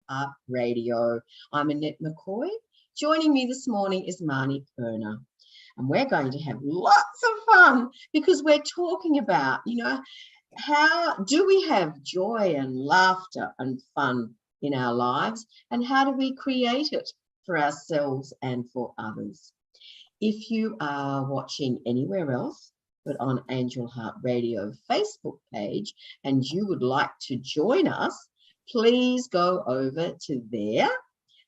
Heart Radio. I'm Annette McCoy. Joining me this morning is Marnie Perna. And we're going to have lots of fun because we're talking about, how do we have joy and laughter and fun in our lives, and how do we create it for ourselves and for others? If you are watching anywhere else but on Angel Heart Radio Facebook page and you would like to join us, please go over to there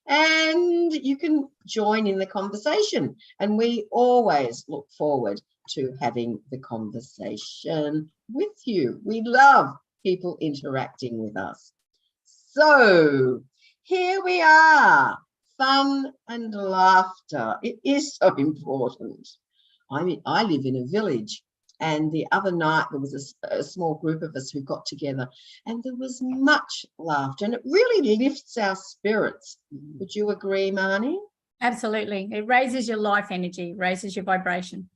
and you can join in the conversation. And we always look forward to having the conversation with you. We love people interacting with us. So here we are, fun and laughter. It is so important. I mean, I live in a village, and the other night there was a small group of us who got together and there was much laughter, and it really lifts our spirits. Would you agree, Marnie? Absolutely. It raises your life energy, raises your vibration.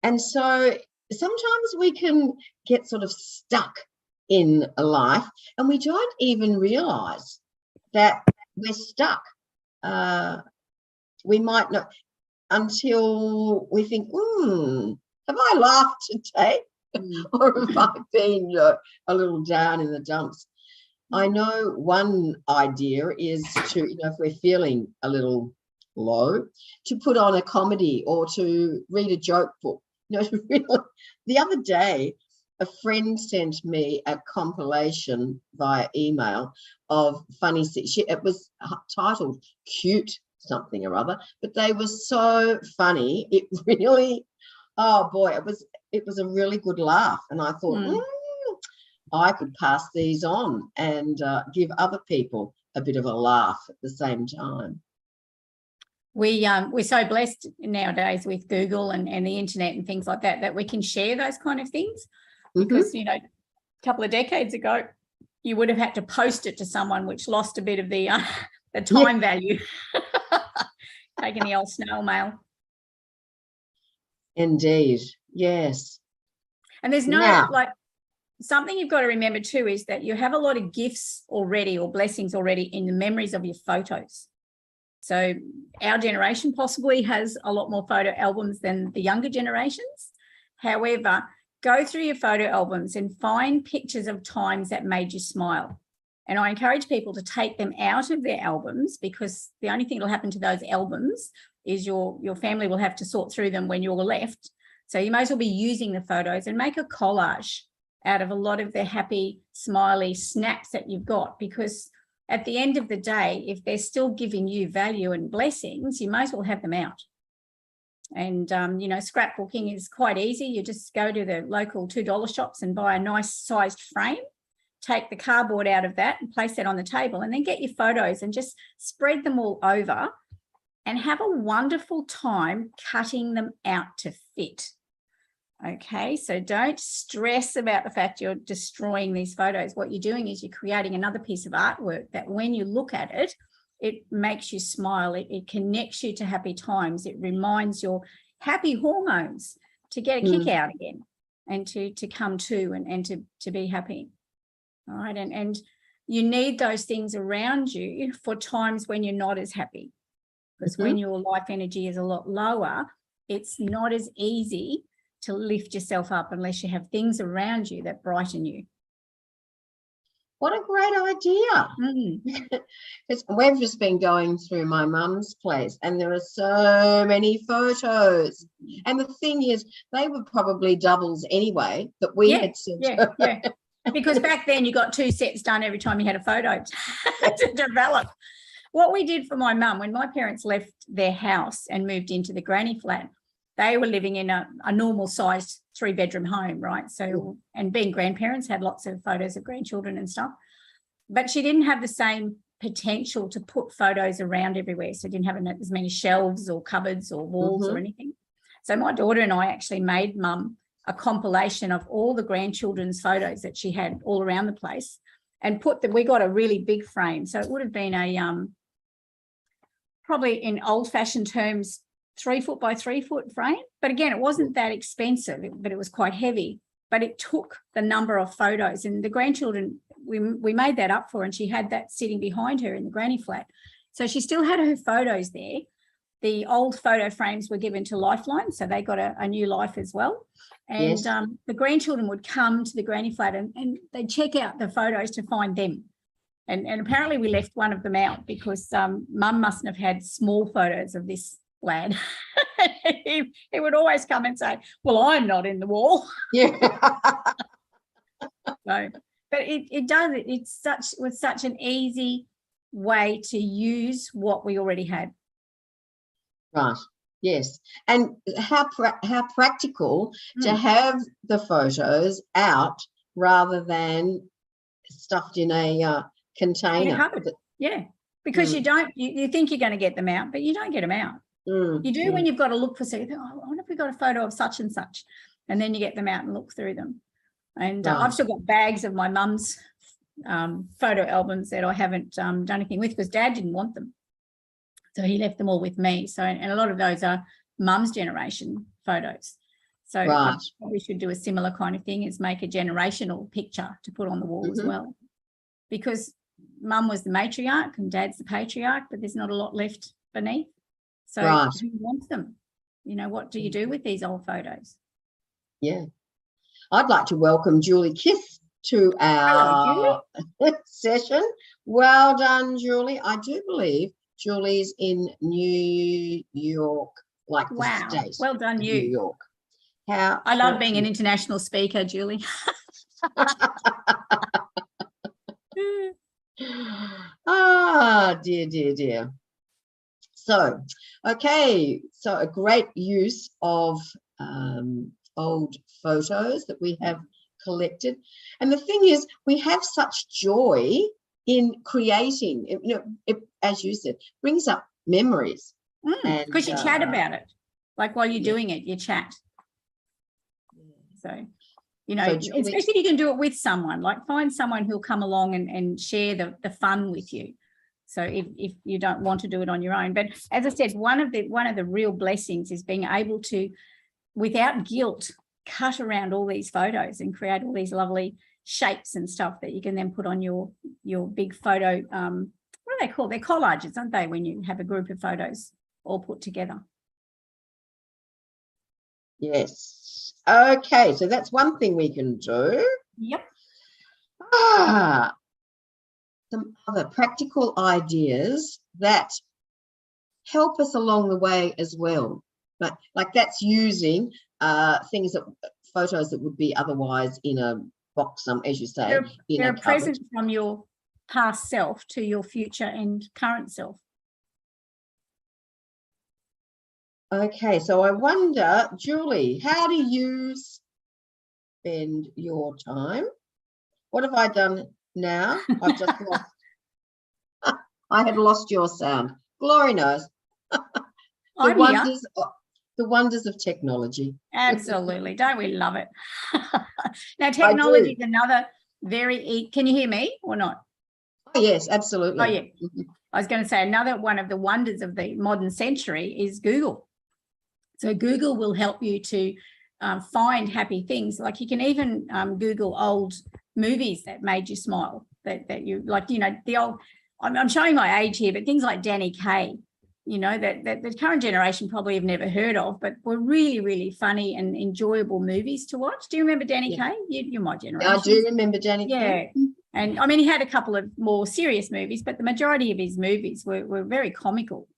And so sometimes we can get sort of stuck in a life and we don't even realize that we're stuck. We might not, until we think, have I laughed today? Or have I been a little down in the dumps? I know one idea is to, if we're feeling a little low, to put on a comedy or to read a joke book. The other day, a friend sent me a compilation via email of funny, it was titled Cute something or other, but they were so funny. It really, oh boy, it was a really good laugh. And I thought, I could pass these on and give other people a bit of a laugh at the same time. We're so blessed nowadays with Google and the internet and things like that, that we can share those kind of things. Because, a couple of decades ago, you would have had to post it to someone, which lost a bit of the time value. Taking the old snail mail. Indeed, yes. And there's something you've got to remember too is that you have a lot of gifts already or blessings already in the memories of your photos. So our generation possibly has a lot more photo albums than the younger generations. However, go through your photo albums and find pictures of times that made you smile. And I encourage people to take them out of their albums, because the only thing that will happen to those albums is your family will have to sort through them when you're left. So you might as well be using the photos and make a collage out of a lot of the happy, smiley snaps that you've got, because at the end of the day, if they're still giving you value and blessings, you might as well have them out. And, scrapbooking is quite easy. You just go to the local $2 shops and buy a nice sized frame, take the cardboard out of that and place that on the table, and then get your photos and just spread them all over and have a wonderful time cutting them out to fit. Okay, so don't stress about the fact you're destroying these photos. What you're doing is you're creating another piece of artwork that when you look at it, it makes you smile. It connects you to happy times. It reminds your happy hormones to get a kick out again and to come to and to be happy. All right, and you need those things around you for times when you're not as happy, because when your life energy is a lot lower, it's not as easy to lift yourself up unless you have things around you that brighten you. What a great idea. We've just been going through my mum's place and there are so many photos. And the thing is, they were probably doubles anyway that we had sent. Yeah. Because back then you got 2 sets done every time you had a photo to develop. What we did for my mum, when my parents left their house and moved into the granny flat, they were living in a normal sized 3-bedroom home, right? So, and being grandparents, had lots of photos of grandchildren and stuff. But she didn't have the same potential to put photos around everywhere. So didn't have as many shelves or cupboards or walls or anything. So my daughter and I actually made mum a compilation of all the grandchildren's photos that she had all around the place and put them. We got a really big frame. So it would have been a, probably in old fashioned terms, 3 foot by 3 foot frame. But again, it wasn't that expensive, but it was quite heavy. But it took the number of photos, and the grandchildren we made that up for her, and she had that sitting behind her in the granny flat. So she still had her photos there. The old photo frames were given to Lifeline, so they got a new life as well. And the grandchildren would come to the granny flat and they'd check out the photos to find them. And apparently we left one of them out because Mum mustn't have had small photos of this lad. he would always come and say, well, I'm not in the wall. Yeah. So, but it was such an easy way to use what we already had. Right. Yes. And how practical to have the photos out rather than stuffed in a container. Yeah. Because you think you're going to get them out, but you don't get them out. You do when you've got to look for something. I wonder if we got a photo of such and such, and then you get them out and look through them. And I've still got bags of my mum's photo albums that I haven't done anything with because Dad didn't want them. So he left them all with me. So, and a lot of those are Mum's generation photos. So I probably should do a similar kind of thing, is make a generational picture to put on the wall as well. Because Mum was the matriarch and Dad's the patriarch, but there's not a lot left beneath. So who wants them? You know, what do you do with these old photos? Yeah. I'd like to welcome Julie Kiss to our session. Well done, Julie. I do believe Julie's in New York, like the state. Well done, you. New York. I love being an international speaker, Julie. Dear. So, okay. So a great use of old photos that we have collected. And the thing is, we have such joy in creating, you know, it, as you said, brings up memories. Because you chat about it. Like while you're doing it, you chat. So, you know, especially if you can do it with someone, like find someone who'll come along and share the fun with you. So if you don't want to do it on your own. But as I said, one of the real blessings is being able to, without guilt, cut around all these photos and create all these lovely shapes and stuff that you can then put on your big photo. What are they called? They're collages, aren't they, when you have a group of photos all put together? Yes. Okay, so that's one thing we can do. Yep. Some other practical ideas that help us along the way as well. Like that's using photos that would be otherwise in a box, as you say. They're a present from your past self to your future and current self. Okay, so I wonder, Julie, how do you spend your time? What have I done now? I've just lost. I had lost your sound. Glory knows. The wonders of technology. Absolutely. Don't we love it? Now, technology is another can you hear me or not? Oh, yes, absolutely. Oh, yeah. I was going to say another one of the wonders of the modern century is Google. So Google will help you to find happy things. Like you can even Google old movies that made you smile, that you like, you know, the old, I'm showing my age here, but things like Danny Kaye, you know, that the current generation probably have never heard of, but were really, really funny and enjoyable movies to watch. Do you remember Danny Kaye? You're my generation. I do remember Danny Kaye. Yeah. And I mean, he had a couple of more serious movies, but the majority of his movies were very comical.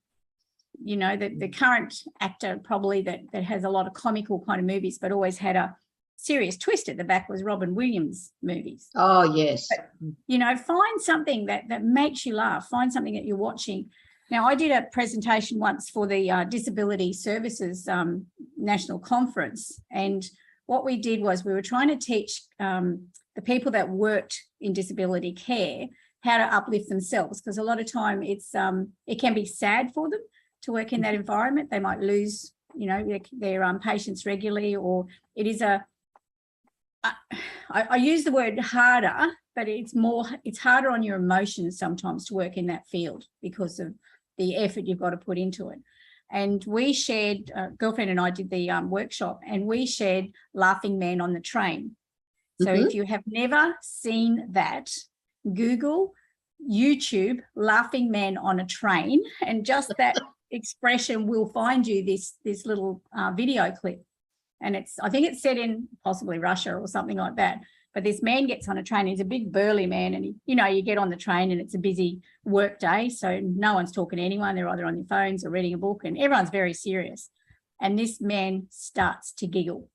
You know, the current actor probably that has a lot of comical kind of movies, but always had a serious twist at the back was Robin Williams movies. Oh, yes. But, you know, find something that makes you laugh. Find something that you're watching. Now, I did a presentation once for the Disability Services National Conference, and what we did was we were trying to teach the people that worked in disability care how to uplift themselves, because a lot of time it can be sad for them to work in that environment. They might lose, you know, their patients regularly, or it is I use the word harder, but it's harder on your emotions sometimes to work in that field because of the effort you've got to put into it. And we shared, girlfriend and I did the workshop, and we shared Laughing Man on the Train. So if you have never seen that, Google YouTube laughing man on a train, and just that expression will find you this little video clip. And I think it's set in possibly Russia or something like that. But this man gets on a train. He's a big burly man, and you get on the train and it's a busy work day, so no one's talking to anyone. They're either on their phones or reading a book, and everyone's very serious. And this man starts to giggle,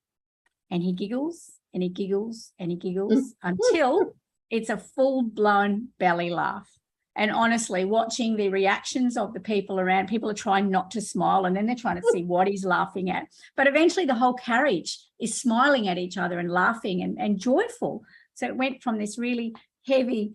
and he giggles and he giggles and he giggles until it's a full-blown belly laugh. And honestly, watching the reactions of the people around, people are trying not to smile, and then they're trying to see what he's laughing at. But eventually the whole carriage is smiling at each other and laughing and joyful. So it went from this really heavy,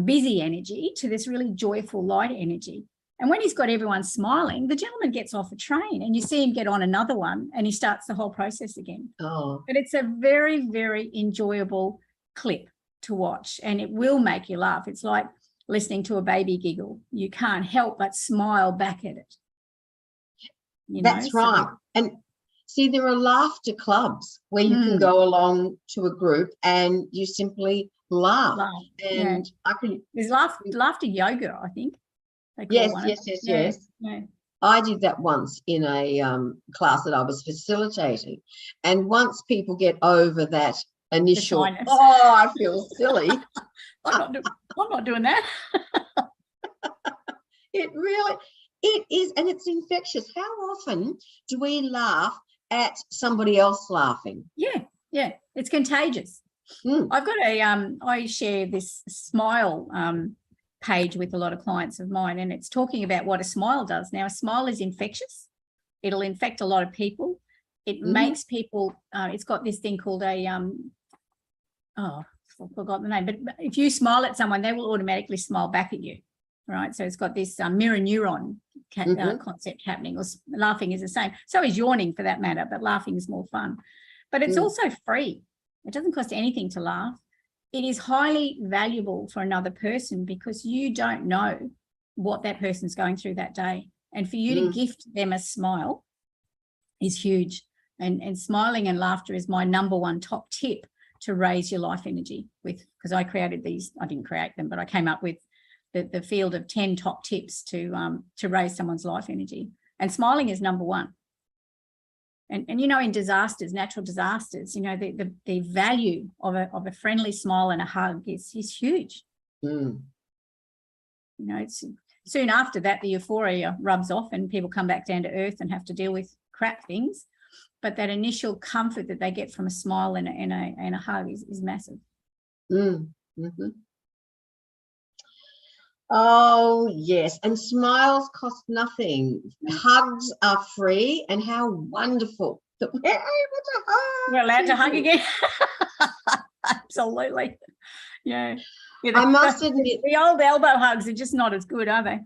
busy energy to this really joyful, light energy. And when he's got everyone smiling, the gentleman gets off a train and you see him get on another one, and he starts the whole process again. Oh. But it's a very, very enjoyable clip to watch, and it will make you laugh. It's like listening to a baby giggle. You can't help but smile back at it. That's right. And see, there are laughter clubs where you can go along to a group and you simply laugh. And there's laughter yoga, I think. Yes. Yeah. I did that once in a class that I was facilitating. And once people get over that initial, I feel silly. I'm not doing that. It is, and it's infectious. How often do we laugh at somebody else laughing? Yeah, it's contagious. I've got I share this smile page with a lot of clients of mine, and it's talking about what a smile does. Now, a smile is infectious. It'll infect a lot of people. It makes people, it's got this thing called a, I forgot the name, but if you smile at someone, they will automatically smile back at you, right? So it's got this mirror neuron concept happening, or laughing is the same. So is yawning for that matter, but laughing is more fun. But it's also free. It doesn't cost anything to laugh. It is highly valuable for another person because you don't know what that person's going through that day. And for you to gift them a smile is huge. And smiling and laughter is my number one top tip to raise your life energy with, because I created these, I didn't create them, but I came up with the field of 10 top tips to raise someone's life energy. And smiling is number one. And in disasters, natural disasters, the value of a friendly smile and a hug is huge. It's soon after that, the euphoria rubs off and people come back down to earth and have to deal with crap things. But that initial comfort that they get from a smile and a hug is massive. Oh, yes. And smiles cost nothing. Hugs are free, and how wonderful that we're able to hug. We're allowed to hug again. Absolutely. Yeah. I must admit, the old elbow hugs are just not as good, are they?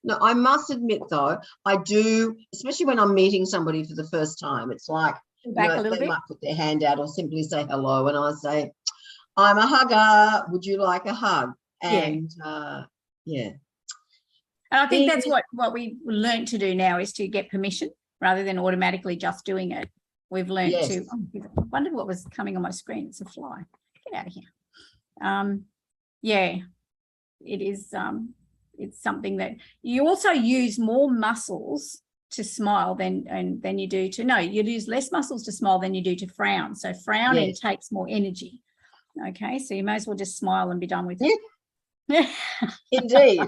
No, I must admit, though, I do, especially when I'm meeting somebody for the first time, it's like they might put their hand out or simply say hello, and I say, I'm a hugger. Would you like a hug? And and I think that's what we learned to do now, is to get permission rather than automatically just doing it. We've learned to, I wondered what was coming on my screen. It's a fly. Get out of here. It is, it's something that you also use more muscles to smile than you do to, you use less muscles to smile than you do to frown. So frowning takes more energy. Okay, so you may as well just smile and be done with it. Indeed.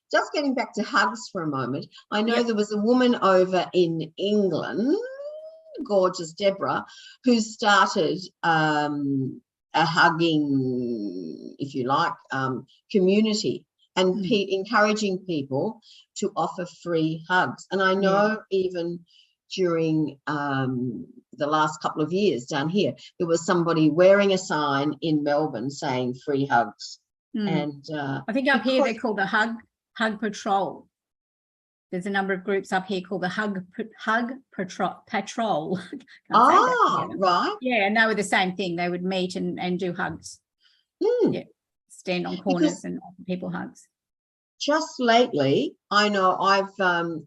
Just getting back to hugs for a moment, I know there was a woman over in England, gorgeous Deborah, who started a hugging, if you like, community, and encouraging people to offer free hugs. And I know even during the last couple of years down here, there was somebody wearing a sign in Melbourne saying free hugs. And I think up here they're called the Hug Patrol. There's a number of groups up here called the Hug Patrol. Right. Yeah, and they were the same thing. They would meet and do hugs. Stand on corners and offer people hugs. Just lately, I know I've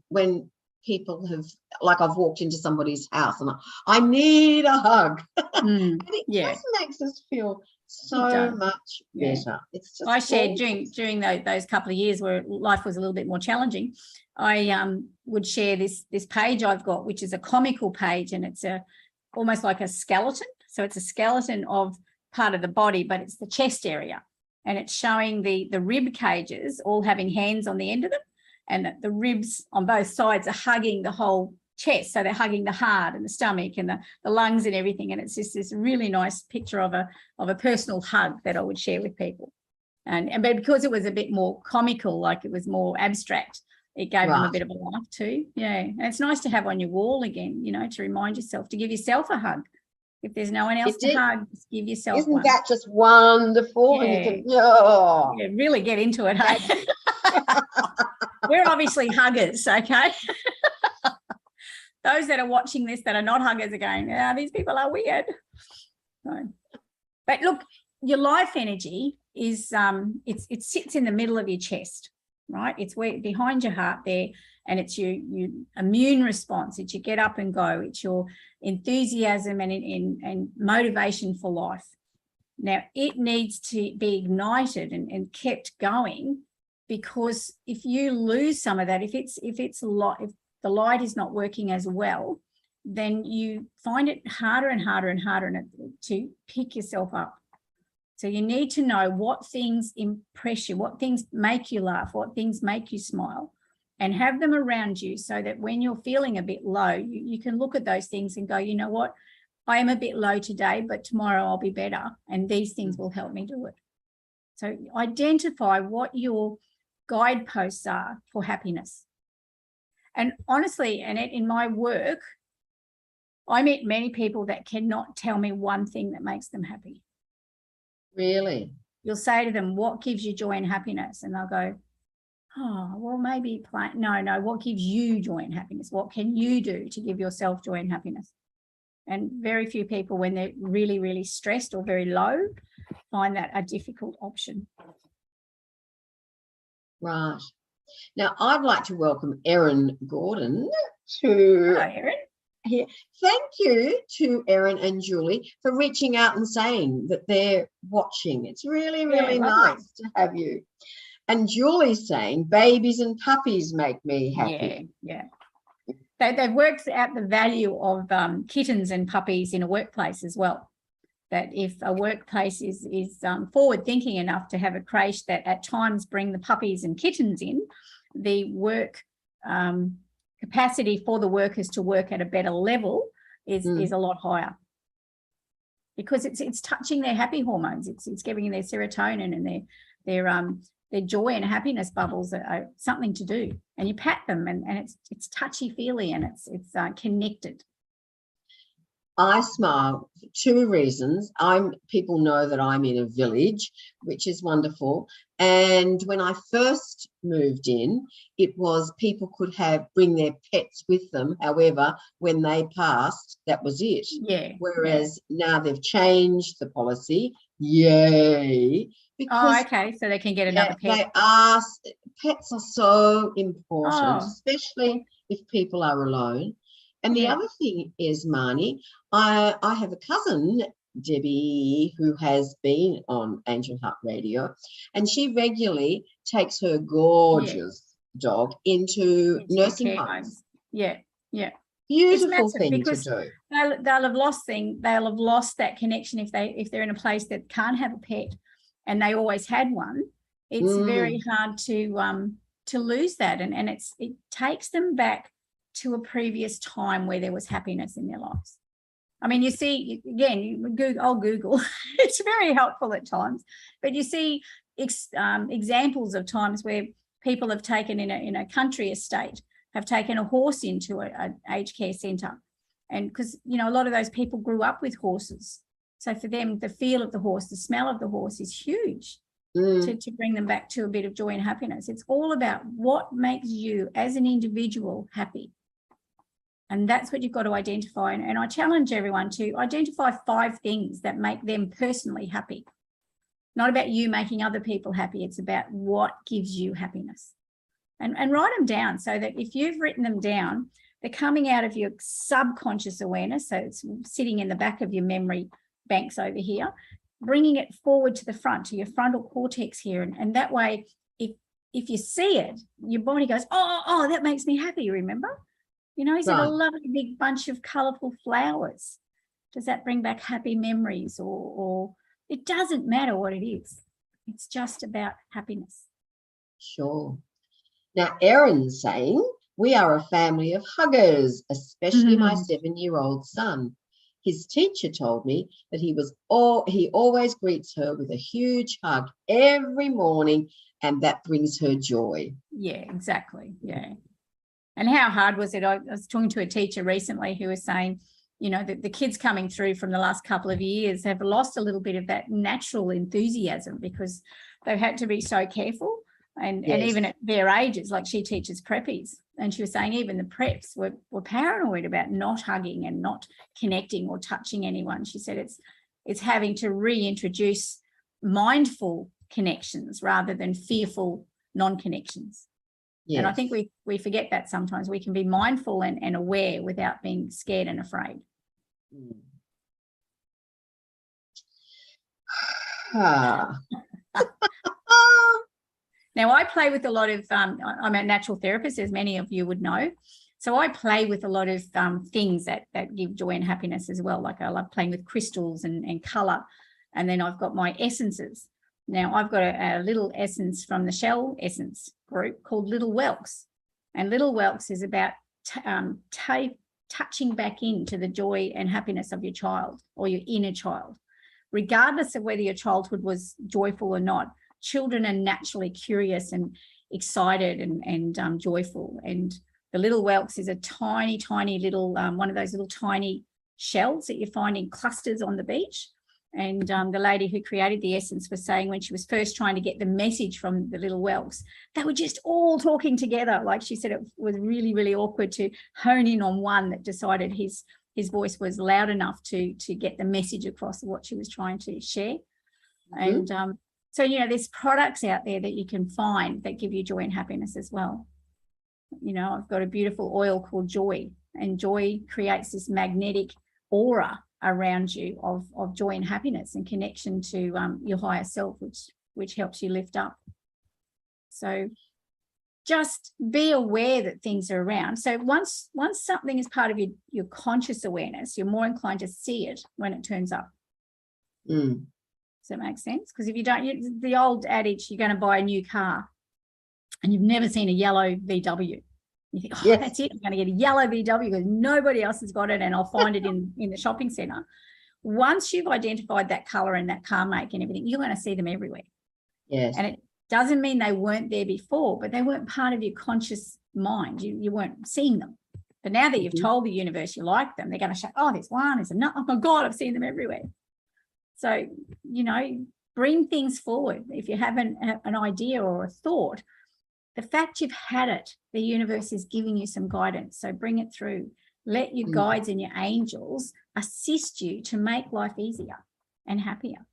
when people have, like I've walked into somebody's house and I need a hug. And it just makes us feel so much better. It's just I shared during those couple of years where life was a little bit more challenging. I would share this page I've got, which is a comical page, and it's almost like a skeleton. So it's a skeleton of part of the body, but it's the chest area, and it's showing the rib cages all having hands on the end of them, and the ribs on both sides are hugging the whole chest. So they're hugging the heart and the stomach and the lungs and everything. And it's just this really nice picture of a personal hug that I would share with people. But because it was a bit more comical, like it was more abstract, it gave them a bit of a laugh too. Yeah. And it's nice to have on your wall again, to remind yourself, to give yourself a hug. If there's no one else to hug, just give yourself one. Isn't that just wonderful? Yeah. And you can, yeah, really get into it. Hey? We're obviously huggers, okay? Those that are watching this that are not huggers are going, these people are weird. So, but look, your life energy is it sits in the middle of your chest, right? It's where behind your heart there, and it's your immune response. It's your get up and go. It's your enthusiasm and motivation for life. Now, it needs to be ignited and kept going, because if you lose some of that, if the light is not working as well, then you find it harder and harder and harder to pick yourself up. So you need to know what things impress you, what things make you laugh, what things make you smile, and have them around you so that when you're feeling a bit low, you can look at those things and go, you know what, I am a bit low today, but tomorrow I'll be better, and these things will help me do it. So identify what your guideposts are for happiness. And honestly, Annette, in my work, I meet many people that cannot tell me one thing that makes them happy. Really? You'll say to them, what gives you joy and happiness? And they'll go, oh, well, maybe no, what gives you joy and happiness? What can you do to give yourself joy and happiness? And very few people, when they're really, really stressed or very low, find that a difficult option. Right. Now, I'd like to welcome Erin Gordon to... Hello, Erin. Here. Thank you to Erin and Julie for reaching out and saying that they're watching. It's really, really nice to have you. And Julie's saying, babies and puppies make me happy. Yeah. They've worked out the value of kittens and puppies in a workplace as well. That if a workplace is forward-thinking enough to have a creche that at times bring the puppies and kittens in, the work capacity for the workers to work at a better level is a lot higher, because it's touching their happy hormones. It's giving their serotonin and their joy and happiness bubbles are something to do. And you pat them and it's touchy-feely and it's connected. I smile for two reasons. People know that I'm in a village, which is wonderful. And when I first moved in, it was people could bring their pets with them. However, when they passed, that was it. Yeah. Whereas now they've changed the policy. Yay. Because, okay, so they can get another pet. Pets are so important, especially if people are alone. And the other thing is, Marnie, I have a cousin, Debbie, who has been on Angel Heart Radio, and she regularly takes her gorgeous dog into nursing homes. Yeah. Beautiful thing to do. They'll have lost that connection if they're in a place that can't have a pet and they always had one. It's very hard to lose that, and it takes them back to a previous time where there was happiness in their lives. I mean, you see, again, I'll Google. It's very helpful at times, but you see examples of times where people have taken in a country estate, have taken a horse into an aged care centre. And because, a lot of those people grew up with horses. So for them, the feel of the horse, the smell of the horse is huge to bring them back to a bit of joy and happiness. It's all about what makes you as an individual happy. And that's what you've got to identify. And I challenge everyone to identify 5 things that make them personally happy. Not about you making other people happy. It's about what gives you happiness. and write them down, so that if you've written them down, they're coming out of your subconscious awareness. So it's sitting in the back of your memory banks over here, bringing it forward to the front, to your frontal cortex here. And that way, if you see it, your body goes, oh, that makes me happy, remember? You know, is it a lovely big bunch of colourful flowers? Does that bring back happy memories? Or it doesn't matter what it is. It's just about happiness. Sure. Now, Erin's saying, we are a family of huggers, especially my 7-year-old son. His teacher told me that he always greets her with a huge hug every morning, and that brings her joy. Yeah, exactly. Yeah. And how hard was it? I was talking to a teacher recently who was saying, you know, the kids coming through from the last couple of years have lost a little bit of that natural enthusiasm because they've had to be so careful. And even at their ages, like she teaches preppies, and she was saying even the preps were paranoid about not hugging and not connecting or touching anyone. She said it's having to reintroduce mindful connections rather than fearful non-connections. Yes. And I think we forget that sometimes. We can be mindful and aware without being scared and afraid. Now, I play with a lot of, I'm a natural therapist, as many of you would know. So I play with a lot of things that give joy and happiness as well. Like I love playing with crystals and colour. And then I've got my essences. Now, I've got a little essence from the Shell Essence group called Little Whelks. And Little Whelks is about touching back into the joy and happiness of your child or your inner child. Regardless of whether your childhood was joyful or not, children are naturally curious and excited and joyful. And the Little Whelks is a tiny, tiny little, one of those little tiny shells that you find in clusters on the beach. And the lady who created the essence was saying when she was first trying to get the message from the Little Whelks, they were just all talking together. Like she said, it was really, really awkward to hone in on one that decided his voice was loud enough to get the message across of what she was trying to share. And so, you know, there's products out there that you can find that give you joy and happiness as well. You know, I've got a beautiful oil called Joy, and Joy creates this magnetic aura around you of joy and happiness and connection to your higher self, which helps you lift up. So just be aware that things are around. So once something is part of your conscious awareness, you're more inclined to see it when it turns up. Does that make sense? Because if you don't, the old adage, you're going to buy a new car and you've never seen a yellow VW. You think, that's it, I'm going to get a yellow VW because nobody else has got it and I'll find it in the shopping centre. Once you've identified that colour and that car make and everything, you're going to see them everywhere. Yes. And it doesn't mean they weren't there before, but they weren't part of your conscious mind. You weren't seeing them. But now that you've told the universe you like them, they're going to show, oh, there's one, there's another. Oh, my God, I've seen them everywhere. So, you know, bring things forward. If you have an idea or a thought, the fact you've had it, the universe is giving you some guidance. So bring it through. Let your guides and your angels assist you to make life easier and happier.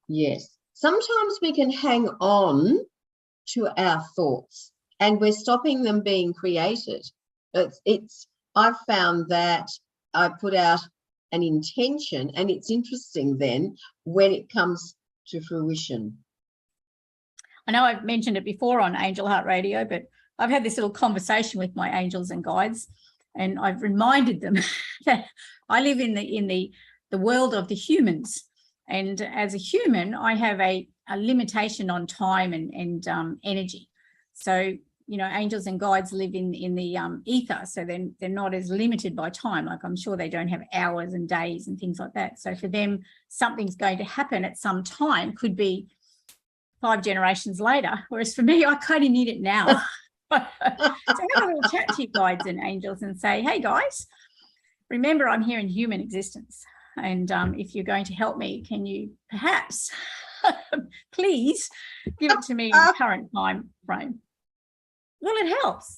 Yes. Sometimes we can hang on to our thoughts and we're stopping them being created. I've found that I put out an intention, and it's interesting then when it comes to fruition. I know I've mentioned it before on Angel Heart Radio, but I've had this little conversation with my angels and guides, and I've reminded them that I live in the world of the humans, and as a human, I have a limitation on time and energy. So, you know, angels and guides live in the ether, so they're not as limited by time. Like I'm sure they don't have hours and days and things like that. So for them, something's going to happen at some time, could be 5 generations later, whereas for me, I kind of need it now. So have a little chat to your guides and angels and say, hey guys, remember I'm here in human existence, and if you're going to help me, can you perhaps please give it to me in the current time frame? Well, it helps.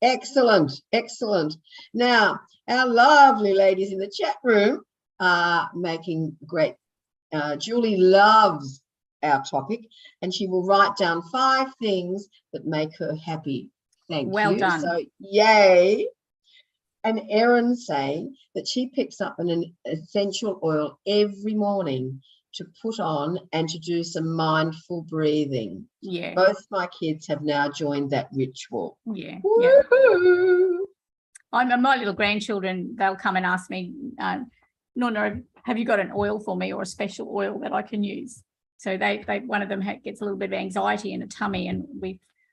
Excellent, excellent. Now, our lovely ladies in the chat room are making great. Julie loves our topic, and she will write down 5 things that make her happy. Thank you. Well done. So, yay. And Erin saying that she picks up an essential oil every morning to put on and to do some mindful breathing. Yeah. Both my kids have now joined that ritual. Yeah. Woo-hoo. My little grandchildren, they'll come and ask me, no, have you got an oil for me or a special oil that I can use? So they one of them gets a little bit of anxiety in a tummy, and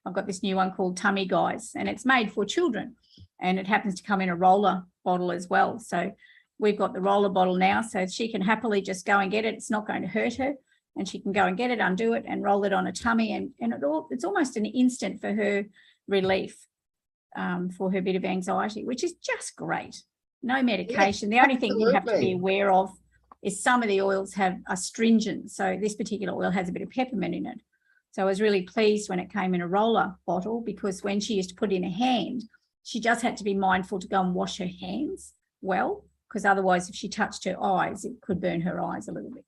I've got this new one called Tummy Guys, and it's made for children, and it happens to come in a roller bottle as well. So we've got the roller bottle now, so she can happily just go and get it. It's not going to hurt her, and she can go and get it, undo it, and roll it on a tummy, and it's almost an instant for her relief, for her bit of anxiety, which is just great. No medication. The only thing you have to be aware of is some of the oils have astringent. So this particular oil has a bit of peppermint in it. So I was really pleased when it came in a roller bottle, because when she used to put in her hand, she just had to be mindful to go and wash her hands well, because otherwise if she touched her eyes, it could burn her eyes a little bit.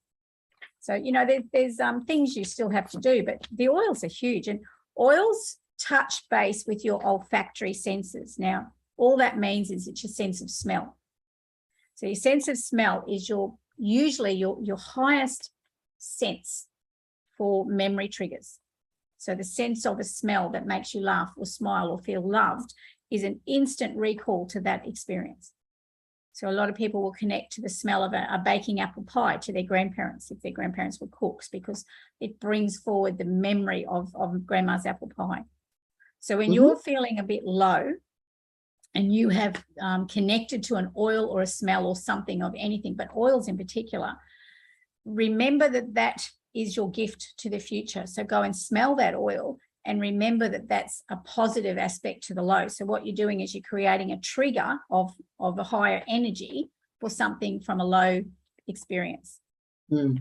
So, you know, there's things you still have to do, but the oils are huge, and oils touch base with your olfactory senses. Now, all that means is it's your sense of smell. So your sense of smell is usually your highest sense for memory triggers. So the sense of a smell that makes you laugh or smile or feel loved is an instant recall to that experience. So a lot of people will connect to the smell of a baking apple pie to their grandparents, if their grandparents were cooks, because it brings forward the memory of grandma's apple pie. So when you're feeling a bit low and you have connected to an oil or a smell or something of anything, but oils in particular, remember that is your gift to the future. So go and smell that oil and remember that that's a positive aspect to the low. So what you're doing is you're creating a trigger of a higher energy for something from a low experience. All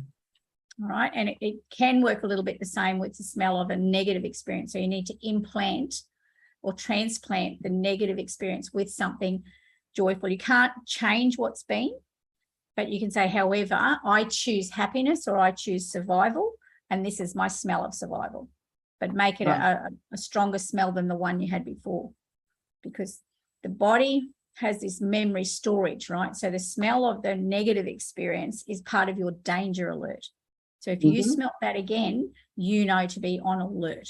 right. And it can work a little bit the same with the smell of a negative experience. So you need to implant or transplant the negative experience with something joyful. You can't change what's been, but you can say, however, I choose happiness or I choose survival, and this is my smell of survival. But make it a stronger smell than the one you had before, because the body has this memory storage, right? So the smell of the negative experience is part of your danger alert. So if you smell that again, you know to be on alert.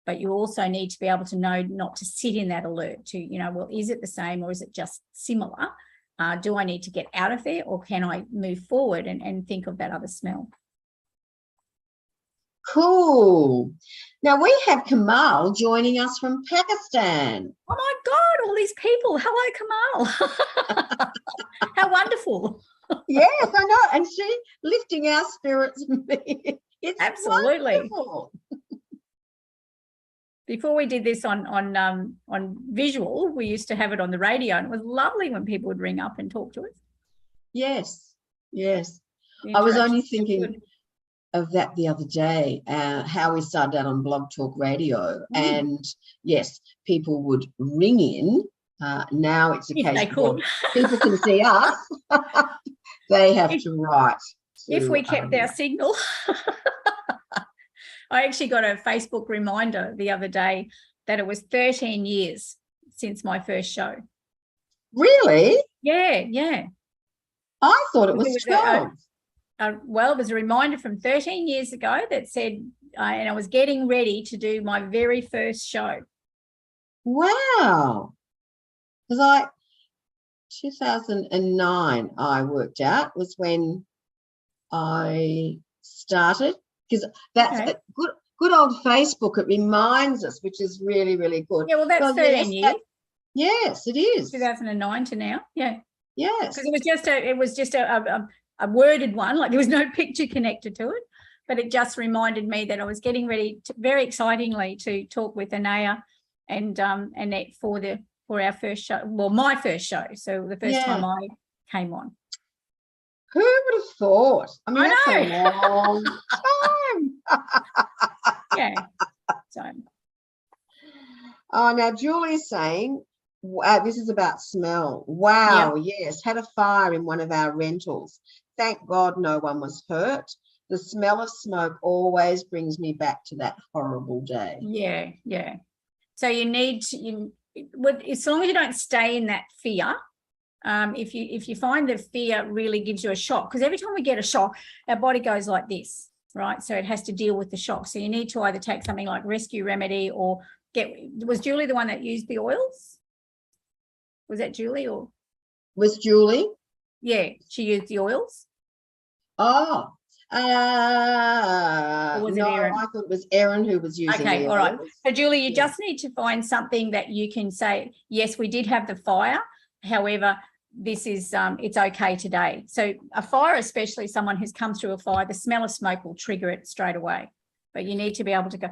But you also need to be able to know not to sit in that alert to, you know, well, is it the same or is it just similar? Do I need to get out of there, or can I move forward and think of that other smell? Cool. Now we have Kamal joining us from Pakistan. Oh my God, all these people. Hello, Kamal. How wonderful. Yes, I know. And she lifting our spirits. It's absolutely wonderful. Before we did this on visual, we used to have it on the radio, and it was lovely when people would ring up and talk to us. Yes, yes. I was only thinking of that the other day, how we started out on Blog Talk Radio, and yes, people would ring in. Now it's a case of people can see us. They have to write. If we kept our signal. I actually got a Facebook reminder the other day that it was 13 years since my first show. Really? Yeah, yeah. I thought it was 12. Well, it was a reminder from 13 years ago that said, and I was getting ready to do my very first show. Wow. Because 2009, I worked out, was when I started. Because that's a good old Facebook. It reminds us, which is really, really good. Yeah, well, that's 13 years. Yes, it is. 2009 to now. Yeah. Yes. Because it was just a worded one, like there was no picture connected to it, but it just reminded me that I was getting ready to, very excitingly, to talk with Anaya and Annette for our first show. Well, my first show. So the first time I came on. Who would have thought? I mean, that's a long time. Yeah. So. Oh, now Julie's saying, this is about smell. Wow, yes, had a fire in one of our rentals. Thank God no one was hurt. The smell of smoke always brings me back to that horrible day. Yeah, yeah. So you need to, as long as you don't stay in that fear, if you find that fear really gives you a shock, because every time we get a shock, our body goes like this, right? So it has to deal with the shock. So you need to either take something like Rescue Remedy or was Julie the one that used the oils? Was that Julie or? Was Julie? Yeah, she used the oils. Oh, no, Erin? I thought it was Erin who was using Okay, the all right. oils. So Julie, you just need to find something that you can say, yes, we did have the fire. However, this is, it's okay today. So a fire, especially someone who's come through a fire, the smell of smoke will trigger it straight away. But you need to be able to go,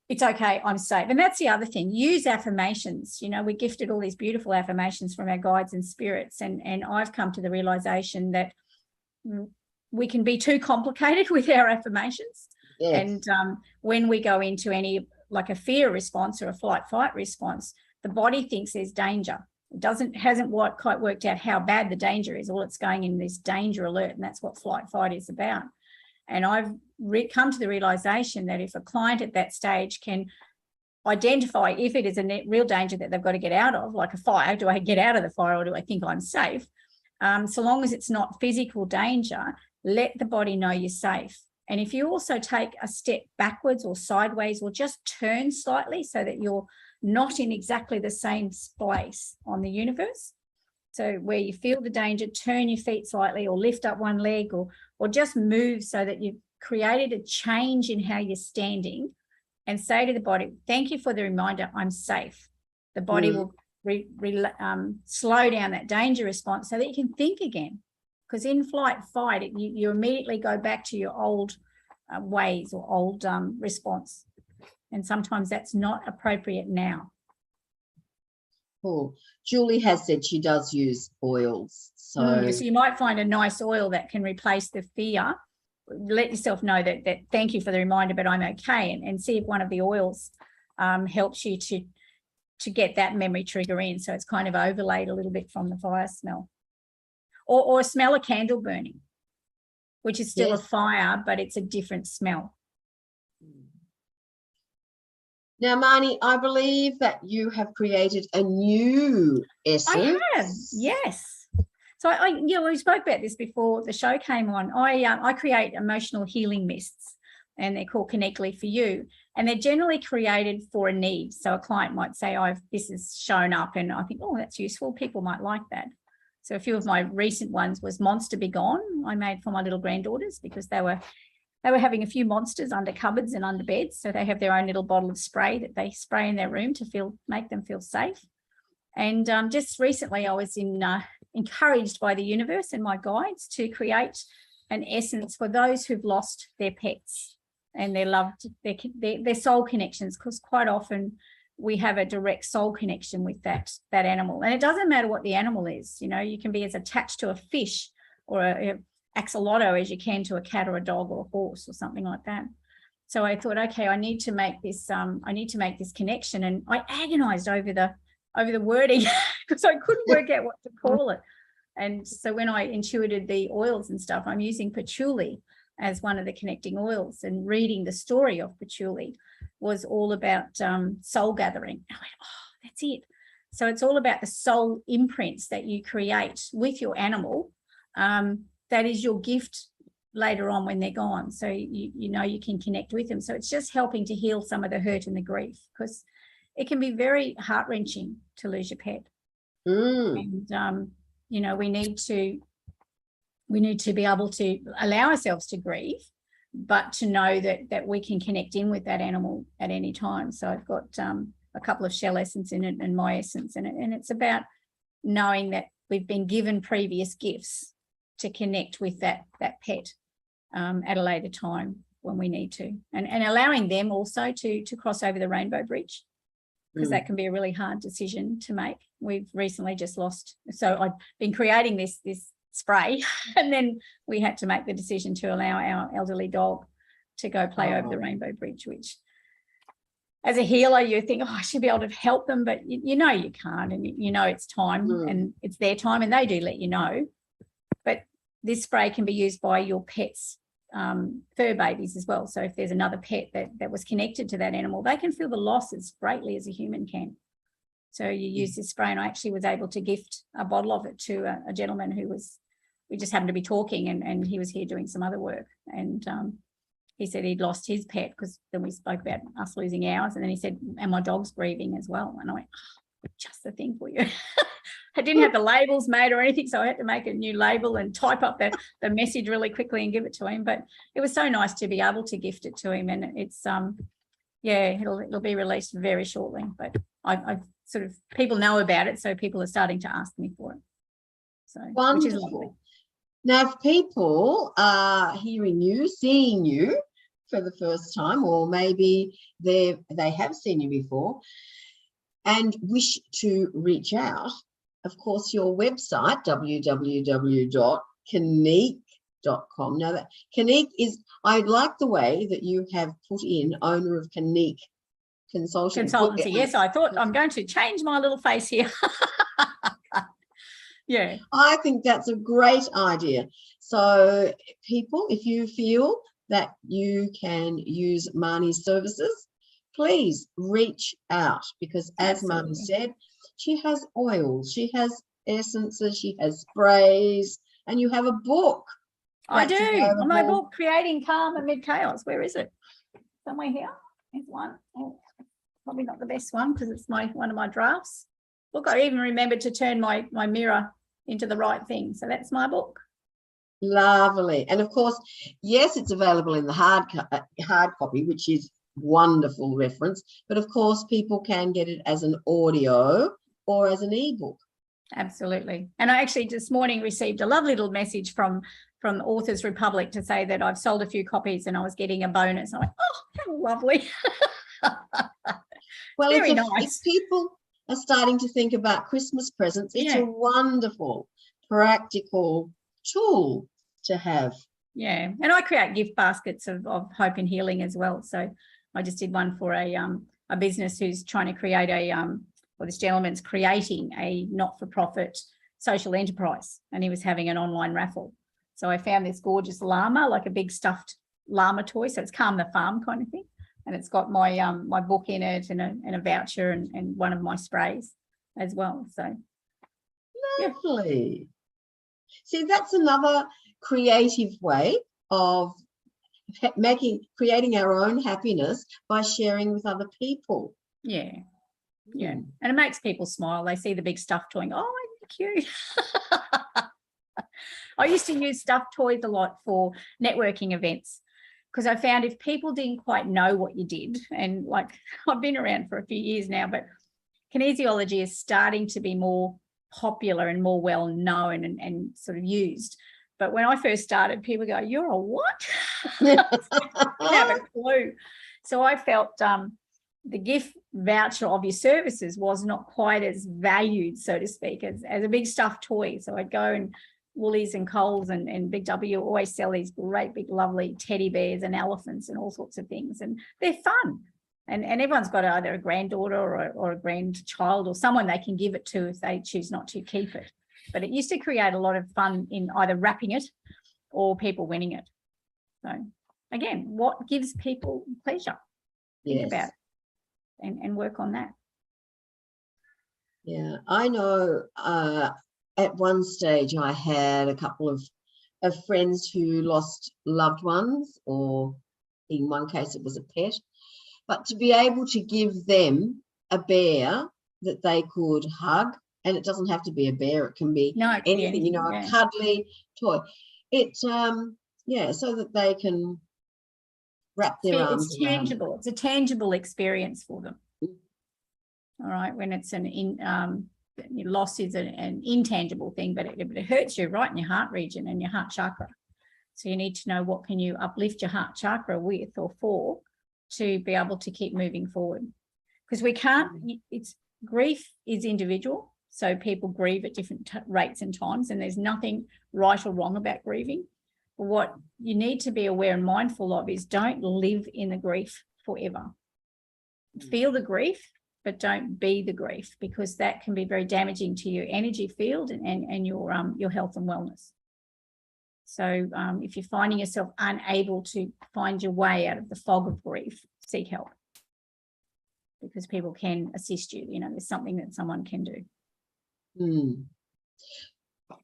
it's okay, I'm safe. And that's the other thing. Use affirmations. You know, we're gifted all these beautiful affirmations from our guides and spirits. And I've come to the realization that we can be too complicated with our affirmations. Yes. And when we go into any, like a fear response or a flight-fight response, the body thinks there's danger. It hasn't quite worked out how bad the danger is. All it's going in this danger alert, and that's what flight-fight is about. And I've come to the realization that if a client at that stage can identify if it is a real danger that they've got to get out of, like a fire, do I get out of the fire or do I think I'm safe? So long as it's not physical danger, let the body know you're safe. And if you also take a step backwards or sideways or just turn slightly so that you're not in exactly the same place on the universe, so where you feel the danger, turn your feet slightly or lift up one leg or just move so that you've created a change in how you're standing, and say to the body, thank you for the reminder, I'm safe. The body will slow down that danger response so that you can think again. Because in flight fight, you immediately go back to your old ways or old response. And sometimes that's not appropriate now. Cool. Julie has said she does use oils. So you might find a nice oil that can replace the fear. Let yourself know that thank you for the reminder, but I'm okay. And see if one of the oils helps you to get that memory trigger in. So it's kind of overlaid a little bit from the fire smell. Or smell a candle burning, which is still a fire, but it's a different smell. Now, Marnie, I believe that you have created a new essence. I have, yes. So we spoke about this before the show came on. I create emotional healing mists, and they're called Connectly for You, and they're generally created for a need. So a client might say, this has shown up, and I think, oh, that's useful. People might like that. So a few of my recent ones was Monster Be Gone. I made for my little granddaughters because they were having a few monsters under cupboards and under beds. So they have their own little bottle of spray that they spray in their room to make them feel safe. And just recently I was encouraged by the universe and my guides to create an essence for those who've lost their pets and their soul connections, because quite often we have a direct soul connection with that animal. And it doesn't matter what the animal is. You know, you can be as attached to a fish or a axolotl as you can to a cat or a dog or a horse or something like that. So I thought, okay, I need to make this connection. And I agonized over the wording because I couldn't work out what to call it. And so when I intuited the oils and stuff, I'm using patchouli as one of the connecting oils, and reading the story of patchouli was all about soul gathering. I went, oh, that's it. So it's all about the soul imprints that you create with your animal. That is your gift later on when they're gone. So you know you can connect with them. So it's just helping to heal some of the hurt and the grief, because it can be very heart-wrenching to lose your pet. And we need to be able to allow ourselves to grieve, but to know that we can connect in with that animal at any time. So I've got a couple of shell essence in it and my essence in it, and it's about knowing that we've been given previous gifts to connect with that pet at a later time when we need to, and allowing them also to cross over the rainbow bridge, because that can be a really hard decision to make. We've recently just lost, so I've been creating this spray, and then we had to make the decision to allow our elderly dog to go play over the rainbow bridge, which as a healer you think, I should be able to help them, but you know you can't, and you know it's time and it's their time, and they do let you know. But this spray can be used by your pet's fur babies as well. So if there's another pet that was connected to that animal, they can feel the loss as greatly as a human can. So you use this spray, and I actually was able to gift a bottle of it to a gentleman we just happened to be talking, and he was here doing some other work. And he said he'd lost his pet, because then we spoke about us losing ours. And then he said, and my dog's grieving as well. And I went, oh, just the thing for you. I didn't have the labels made or anything, so I had to make a new label and type up the message really quickly and give it to him. But it was so nice to be able to gift it to him. And it's, it'll be released very shortly. But I've sort of, people know about it, so people are starting to ask me for it. So, wonderful. Which is lovely. Now, if people are hearing you, seeing you for the first time, or maybe they have seen you before and wish to reach out, of course, your website, www.canique.com. Now, that Canique is, I like the way that you have put in owner of Canique Consultancy. Yes, I thought I'm going to change my little face here. Yeah, I think that's a great idea. So people, if you feel that you can use Marnie's services, please reach out, because as Marnie said, she has oils, she has essences, she has sprays, and you have a book. I do. My book, Creating Calm Amid Chaos. Where is it? Somewhere here. There's one. Oh, probably not the best one, because it's one of my drafts. Look, I even remembered to turn my mirror into the right thing. So that's my book. Lovely. And of course, yes, it's available in the hard copy, which is wonderful reference. But of course, people can get it as an audio or as an ebook. Absolutely. And I actually this morning received a lovely little message from Authors Republic to say that I've sold a few copies and I was getting a bonus. I'm like, oh, how lovely. Well, very nice. If people are starting to think about Christmas presents, it's a wonderful, practical tool to have. Yeah, and I create gift baskets of hope and healing as well. So I just did one for a business who's trying to create this gentleman's creating a not-for-profit social enterprise, and he was having an online raffle. So I found this gorgeous llama, like a big stuffed llama toy. So it's Calm the Farm kind of thing. And it's got my my book in it, and a voucher, and one of my sprays as well. So lovely. See, that's another creative way of creating our own happiness by sharing with other people. Yeah. Yeah. And it makes people smile. They see the big stuffed toy and go, oh, cute. I used to use stuffed toys a lot for networking events, because I found if people didn't quite know what you did, and like I've been around for a few years now, but kinesiology is starting to be more popular and more well known and sort of used. But when I first started, people go, you're a what? I didn't have a clue. So I felt the gift voucher of your services was not quite as valued, so to speak, as a big stuffed toy. So I'd go, and Woolies and Coles and Big W always sell these great big lovely teddy bears and elephants and all sorts of things, and they're fun, and everyone's got either a granddaughter or a grandchild or someone they can give it to if they choose not to keep it. But it used to create a lot of fun in either wrapping it or people winning it. So again, what gives people pleasure? Think about it and work on that. Yeah, I know at one stage I had a couple of friends who lost loved ones, or in one case it was a pet, but to be able to give them a bear that they could hug, and it doesn't have to be a bear, it can be anything, you know, a cuddly toy. It so that they can wrap their arms around. It's tangible. It's a tangible experience for them. All right, when it's loss is an intangible thing, but it hurts you right in your heart region and your heart chakra. So you need to know what can you uplift your heart chakra with or for to be able to keep moving forward. Because we can't, grief is individual. So people grieve at different rates and times, and there's nothing right or wrong about grieving. But what you need to be aware and mindful of is don't live in the grief forever. Feel the grief, but don't be the grief, because that can be very damaging to your energy field and your health and wellness. So if you're finding yourself unable to find your way out of the fog of grief, seek help, because people can assist you. There's something that someone can do.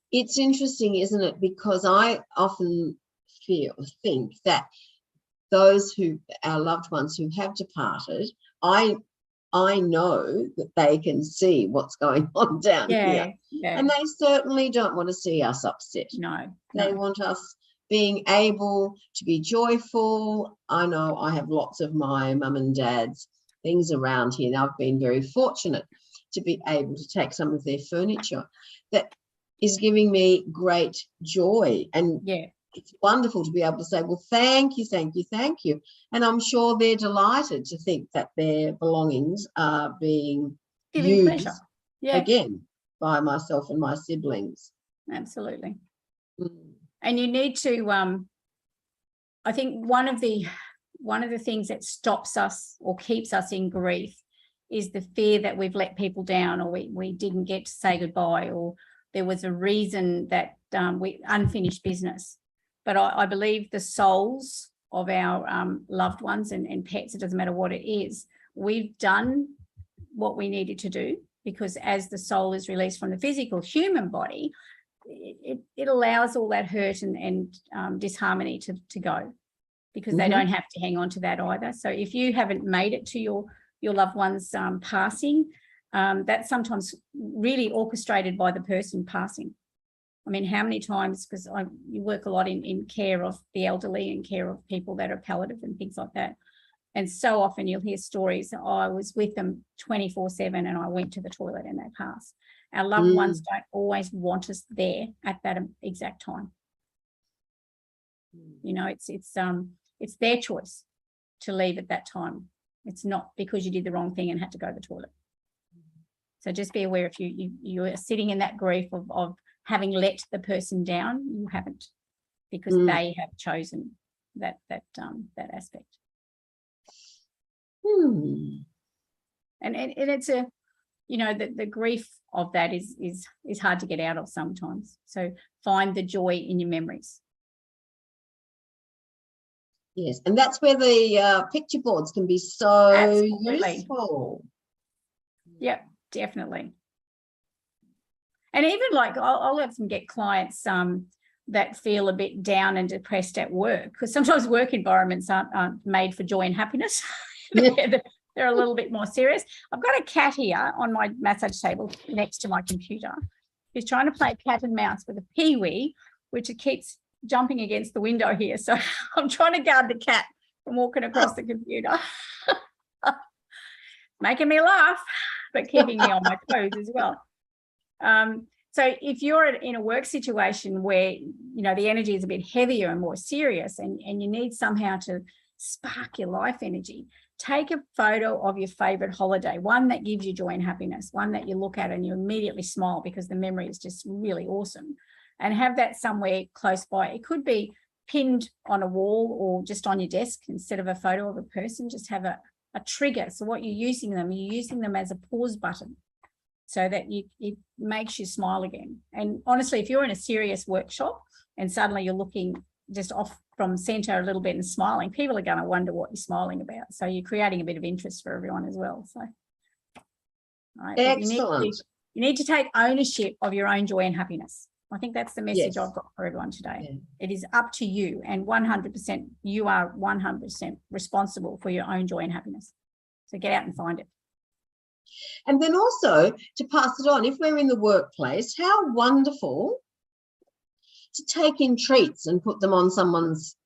It's interesting, isn't it? Because I often think that our loved ones who have departed, I know that they can see what's going on down here. Yeah. And they certainly don't want to see us upset. No. They want us being able to be joyful. I know I have lots of my mum and dad's things around here. And I've been very fortunate to be able to take some of their furniture that is giving me great joy. And it's wonderful to be able to say, well, thank you, thank you, thank you. And I'm sure they're delighted to think that their belongings are being used again by myself and my siblings. Absolutely. And you need to, I think one of the things that stops us or keeps us in grief is the fear that we've let people down, or we didn't get to say goodbye, or there was a reason that we unfinished business. But I believe the souls of our loved ones and pets, it doesn't matter what it is, we've done what we needed to do, because as the soul is released from the physical human body, it allows all that hurt and disharmony to go, because they don't have to hang on to that either. So if you haven't made it to your loved one's passing, that's sometimes really orchestrated by the person passing. I mean, how many times, because you work a lot in care of the elderly and care of people that are palliative and things like that. And so often you'll hear stories, I was with them 24/7 and I went to the toilet and they passed. Our loved ones don't always want us there at that exact time. It's their choice to leave at that time. It's not because you did the wrong thing and had to go to the toilet. So just be aware, if you are sitting in that grief of having let the person down, you haven't, because they have chosen that aspect. And it's a, the grief of that is hard to get out of sometimes. So find the joy in your memories. Yes, and that's where the picture boards can be so useful. Yep, definitely. And even like I'll often get clients that feel a bit down and depressed at work, because sometimes work environments aren't made for joy and happiness. They're a little bit more serious. I've got a cat here on my massage table next to my computer who's trying to play cat and mouse with a peewee, which it keeps jumping against the window here. So I'm trying to guard the cat from walking across the computer. Making me laugh, but keeping me on my toes as well. So if you're in a work situation where, the energy is a bit heavier and more serious, and you need somehow to spark your life energy, take a photo of your favorite holiday, one that gives you joy and happiness, one that you look at and you immediately smile because the memory is just really awesome, and have that somewhere close by. It could be pinned on a wall or just on your desk instead of a photo of a person. Just have a trigger. So what you're using them as a pause button, so that it makes you smile again. And honestly, if you're in a serious workshop and suddenly you're looking just off from center a little bit and smiling, people are going to wonder what you're smiling about. So you're creating a bit of interest for everyone as well. So, right. Excellent. You need to take ownership of your own joy and happiness. I think that's the message I've got for everyone today. Yeah. It is up to you, and 100%, you are 100% responsible for your own joy and happiness. So get out and find it. And then also to pass it on, if we're in the workplace, how wonderful to take in treats and put them on someone's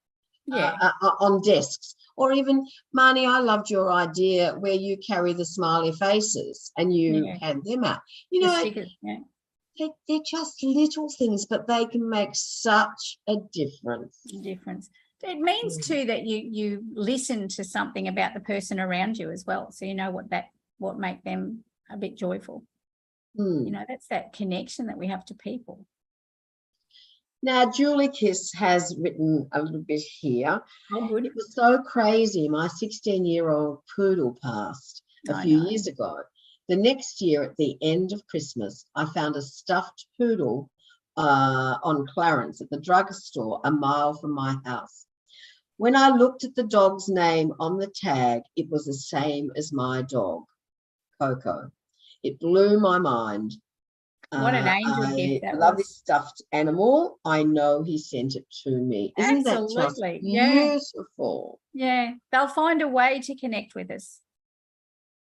on desks. Or even, Marnie, I loved your idea where you carry the smiley faces and you hand them out. They're just little things, but they can make such a difference. It means too that you listen to something about the person around you as well, so you know what make them a bit joyful. That's that connection that we have to people. Now, Julie Kiss has written a little bit here. Oh, good. It was so crazy. My 16-year-old poodle passed a few years ago. The next year, at the end of Christmas, I found a stuffed poodle on Clarence at the drugstore a mile from my house. When I looked at the dog's name on the tag, it was the same as my dog, Coco. It blew my mind. What an angel gift that love was. this stuffed animal. I know he sent it to me. Isn't that just beautiful? Yeah, they'll find a way to connect with us.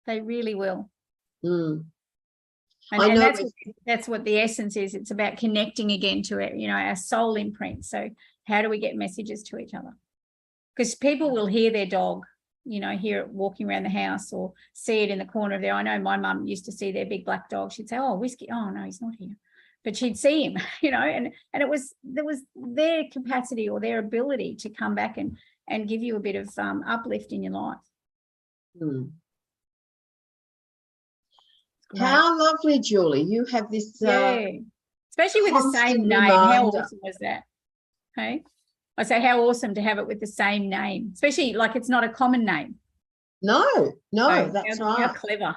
They really will. Mm. And that's what the essence is. It's about connecting again to it, you know, our soul imprint. So how do we get messages to each other? Because people will hear their dog, you know, hear it walking around the house or see it in the corner of there. I know my mum used to see their big black dog. She'd say, oh, Whiskey. Oh, no, he's not here. But she'd see him, you know, and there was their capacity or their ability to come back and give you a bit of uplift in your life. Mm. How lovely, Julie. You have this. Especially with the same name. Reminder. How awesome was that? Okay. I say how awesome to have it with the same name, especially like it's not a common name. No, that's right. How clever.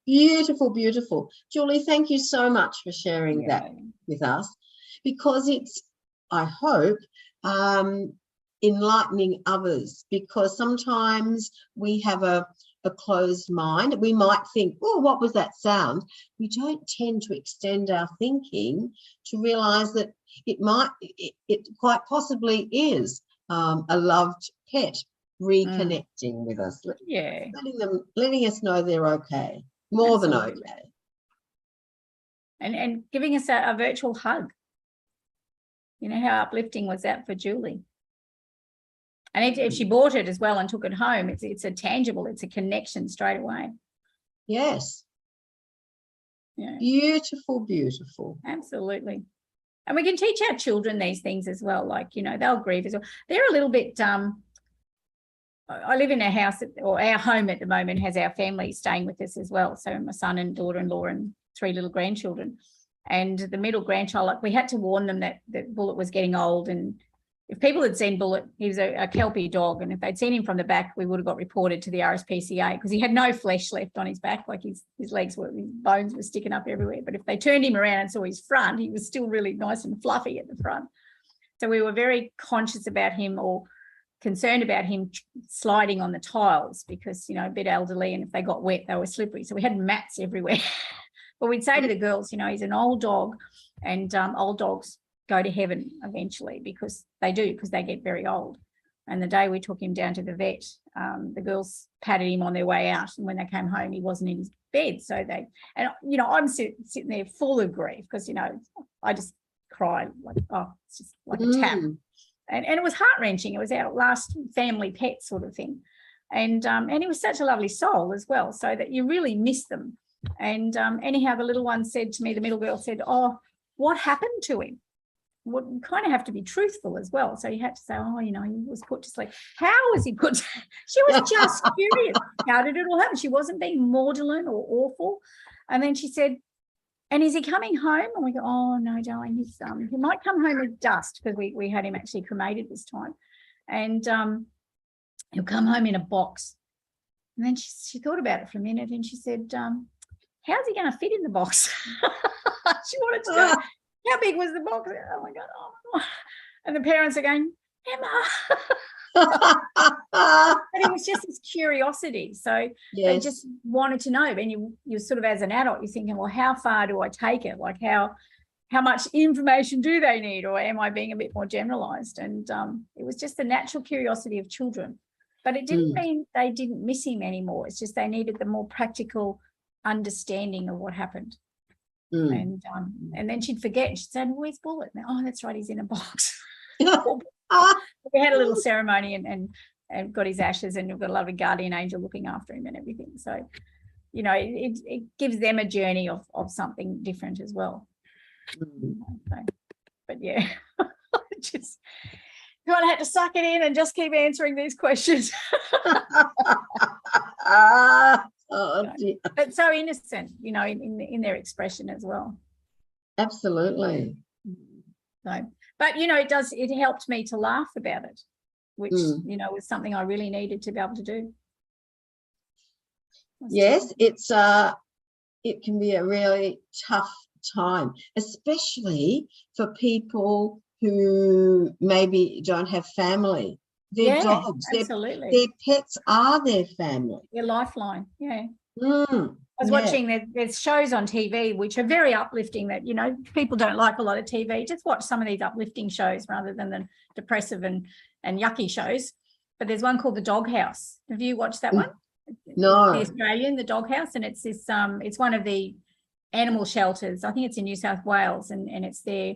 Beautiful, beautiful. Julie, thank you so much for sharing that with us, because it's, I hope, enlightening others, because sometimes we have a closed mind. We might think, oh, what was that sound? We don't tend to extend our thinking to realise that it quite possibly is a loved pet reconnecting with us. Letting us know they're okay, more than okay. And giving us a virtual hug. You know, how uplifting was that for Julie? And if she bought it as well and took it home, it's a tangible, it's a connection straight away. Yes. Yeah. Beautiful, beautiful. Absolutely. And we can teach our children these things as well. Like, you know, they'll grieve as well. They're a little bit, I live in a house, or our home at the moment has our family staying with us as well. So my son and daughter-in-law and 3 little grandchildren. And the middle grandchild, like, we had to warn them that Bullet was getting old, and if people had seen Bullet, he was a Kelpie dog, and if they'd seen him from the back, we would have got reported to the RSPCA, because he had no flesh left on his back, like his legs were, his bones were sticking up everywhere. But if they turned him around and saw his front, he was still really nice and fluffy at the front. So we were very conscious about him, or concerned about him sliding on the tiles, because, you know, a bit elderly, and if they got wet, they were slippery. So we had mats everywhere. But we'd say to the girls, you know, he's an old dog, and old dogs go to heaven eventually, because they get very old. And the day we took him down to the vet, the girls patted him on their way out, and when they came home, he wasn't in his bed. So you know, I'm sitting there full of grief, because, you know, I just cried like, oh, it's just like a tap. And it was heart-wrenching. It was our last family pet sort of thing. And he was such a lovely soul as well, so that you really miss them. And anyhow, the little one said to me, the middle girl said, oh, what happened to him? Well, you kind of have to be truthful as well. So you had to say, oh, you know, he was put to sleep. How was he put to sleep? She was just curious. How did it all happen? She wasn't being maudlin or awful. And then she said, and is he coming home? And we go, oh, no, darling, he might come home with dust, because we had him actually cremated this time. And he'll come home in a box. And then she thought about it for a minute, and she said, how's he going to fit in the box? She wanted to know, how big was the box? Oh, my God. Oh. And the parents are going, Emma. But it was just this curiosity. So they just wanted to know. And you sort of, as an adult, you're thinking, well, how far do I take it? Like, how much information do they need? Or am I being a bit more generalized? And it was just the natural curiosity of children. But it didn't mean they didn't miss him anymore. It's just they needed the more practical understanding of what happened. And then she'd forget. She'd say, where's Bullet? And, oh, that's right, he's in a box. We had a little ceremony and got his ashes, and we've got a lovely guardian angel looking after him and everything. So, you know, it gives them a journey of something different as well. So, but yeah, just kind of had to suck it in and just keep answering these questions. Oh, dear. But so innocent, you know, in their expression as well. Absolutely. So, but, you know, it helped me to laugh about it, which, you know, was something I really needed to be able to do. Yes, it's it can be a really tough time, especially for people who maybe don't have family. Their dogs, absolutely. their pets are their family. Their lifeline, yeah. I was watching, there's shows on TV which are very uplifting that, you know, people don't like a lot of TV. Just watch some of these uplifting shows rather than the depressive and yucky shows. But there's one called The Doghouse. Have you watched that one? No. The Australian, The Doghouse, and it's this it's one of the animal shelters. I think it's in New South Wales, and it's there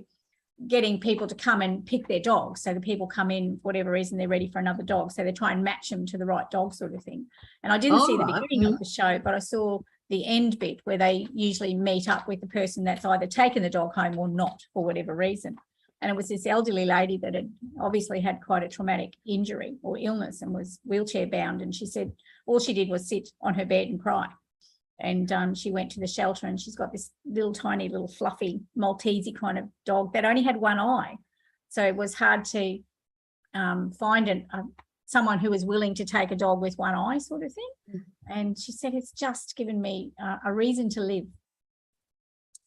getting people to come and pick their dogs. So the people come in, for whatever reason, they're ready for another dog. So they try and match them to the right dog, sort of thing. And I didn't see the beginning of the show, but I saw the end bit where they usually meet up with the person that's either taken the dog home or not, for whatever reason. And it was this elderly lady that had obviously had quite a traumatic injury or illness and was wheelchair bound. And she said all she did was sit on her bed and cry. And she went to the shelter, and she's got this little tiny little fluffy Maltese kind of dog that only had one eye. So it was hard to find someone who was willing to take a dog with one eye, sort of thing. And she said, it's just given me a reason to live.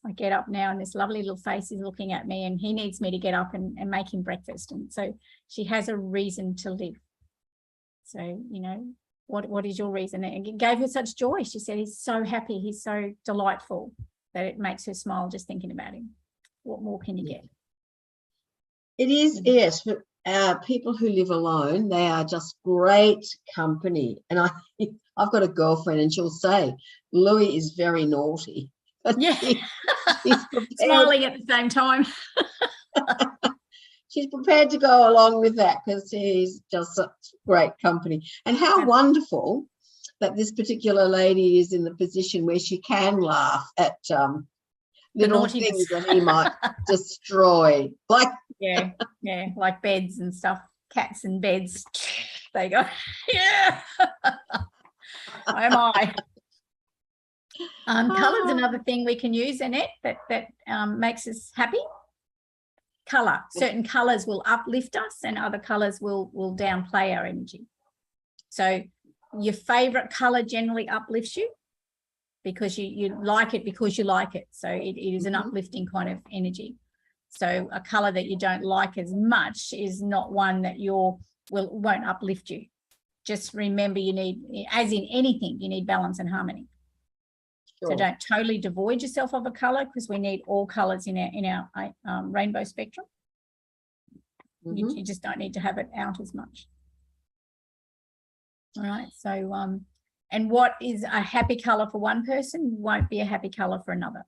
I get up now and this lovely little face is looking at me, and he needs me to get up and make him breakfast. And so she has a reason to live. So, you know, what is your reason? And it gave her such joy. She said, he's so happy, he's so delightful, that it makes her smile just thinking about him. What more can you get? It is, yes, but people who live alone, they are just great company. And I've got a girlfriend, and she'll say, Louis is very naughty. Yeah, she's smiling at the same time. She's prepared to go along with that because he's just such great company. And how wonderful that this particular lady is in the position where she can laugh at little things that he might destroy. Like like beds and stuff, cats and beds. They go, yeah. Oh my. Colour's another thing we can use, Annette, that makes us happy. Colour. Certain colours will uplift us, and other colours will downplay our energy. So your favourite colour generally uplifts you because you like it because you like it. So it is an uplifting kind of energy. So a colour that you don't like as much is not one that won't uplift you. Just remember, you need, as in anything, you need balance and harmony. Sure. So don't totally devoid yourself of a colour, because we need all colours in our rainbow spectrum. You just don't need to have it out as much. All right. So and what is a happy colour for one person won't be a happy colour for another.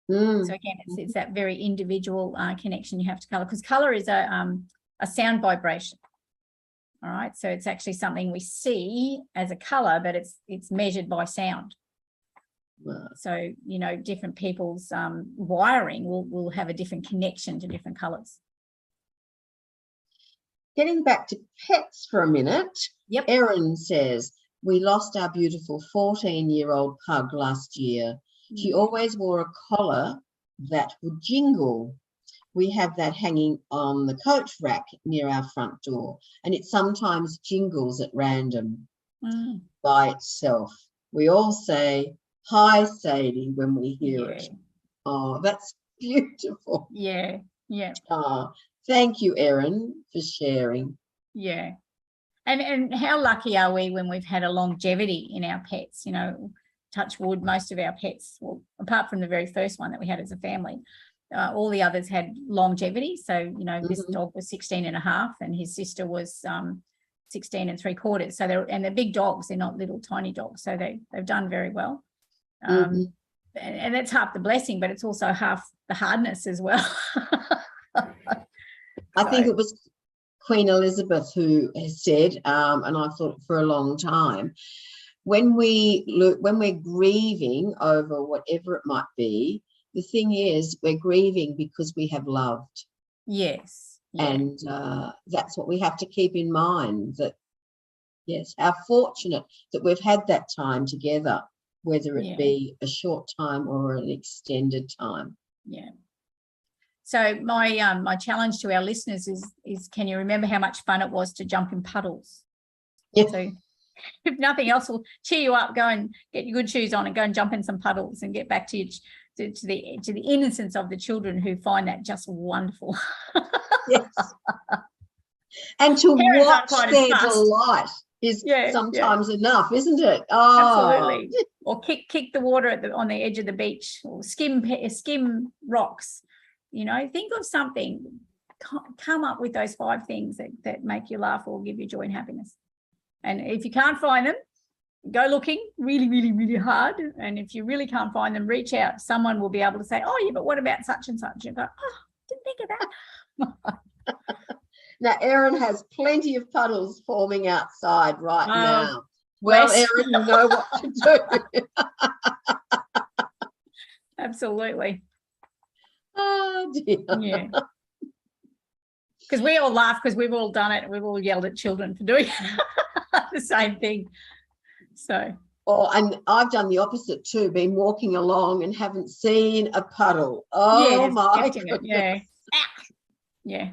So again, it's that very individual connection you have to colour, because colour is a sound vibration. All right. So it's actually something we see as a colour, but it's measured by sound. So, you know, different people's wiring will have a different connection to different colours. Getting back to pets for a minute, Erin says, we lost our beautiful 14-year-old pug last year. She always wore a collar that would jingle. We have that hanging on the coat rack near our front door, and it sometimes jingles at random by itself. We all say, hi, Sadie, when we hear it. Oh, that's beautiful. Yeah. Oh, thank you, Erin, for sharing. Yeah. And how lucky are we when we've had a longevity in our pets? You know, touch wood, most of our pets, well, apart from the very first one that we had as a family, all the others had longevity. So, you know, this dog was 16 and a half, and his sister was 16 and 3/4. So they're big dogs. They're not little tiny dogs. So they've done very well. And that's half the blessing, but it's also half the hardness as well. I think it was Queen Elizabeth who has said, and I thought for a long time, when we're grieving over whatever it might be, the thing is we're grieving because we have loved. Yes. And that's what we have to keep in mind, that, yes, how fortunate that we've had that time together, whether it be a short time or an extended time. Yeah. So my challenge to our listeners is can you remember how much fun it was to jump in puddles? Yes. So if nothing else, will cheer you up. Go and get your good shoes on and go and jump in some puddles and get back to the innocence of the children who find that just wonderful. Yes. And to watch their delight is sometimes enough, isn't it? Oh, absolutely. Or kick the water on the edge of the beach, or skim rocks. You know, think of something. Come up with those 5 things that make you laugh or give you joy and happiness. And if you can't find them, go looking really, really, really hard. And if you really can't find them, reach out. Someone will be able to say, oh, yeah, but what about such and such? You go, oh, didn't think of that. Now, Erin has plenty of puddles forming outside right now. Well, Erin, you know what to do. Absolutely. Oh, dear. Yeah. Because we all laugh because we've all done it. We've all yelled at children for doing the same thing. So. Oh, and I've done the opposite too, been walking along and haven't seen a puddle. Oh, my goodness. Yeah. Yeah.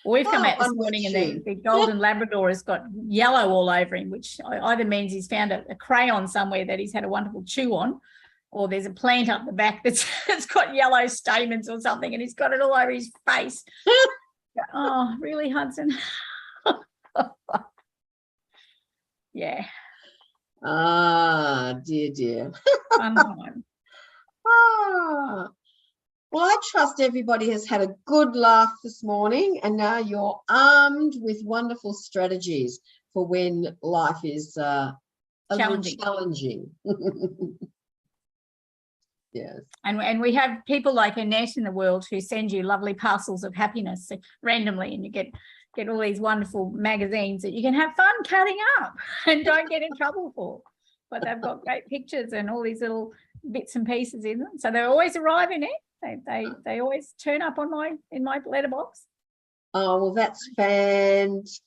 Well, we've come out this morning and the golden Labrador has got yellow all over him, which either means he's found a crayon somewhere that he's had a wonderful chew on, or there's a plant up the back that's got yellow stamens or something, and he's got it all over his face. Oh, really, Hudson? Yeah. Ah, dear. Well, I trust everybody has had a good laugh this morning, and now you're armed with wonderful strategies for when life is a little challenging. Yes. And we have people like Annette in the world who send you lovely parcels of happiness randomly, and you get all these wonderful magazines that you can have fun cutting up and don't get in trouble for. But they've got great pictures and all these little bits and pieces in them. So they always arrive in it. They always turn up in my letterbox. Oh, well, that's fantastic.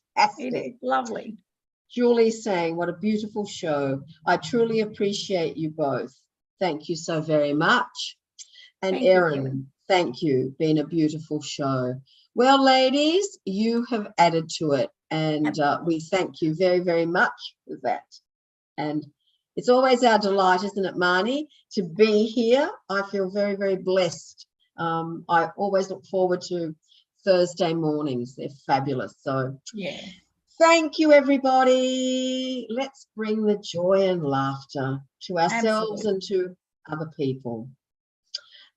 It is lovely. Julie's saying, what a beautiful show. I truly appreciate you both. Thank you so very much. And Erin, thank you. Been a beautiful show. Well, ladies, you have added to it, and we thank you very, very much for that. And it's always our delight, isn't it, Marnie, to be here. I feel very, very blessed. I always look forward to Thursday mornings. They're fabulous. So yeah. Thank you, everybody. Let's bring the joy and laughter to ourselves and to other people.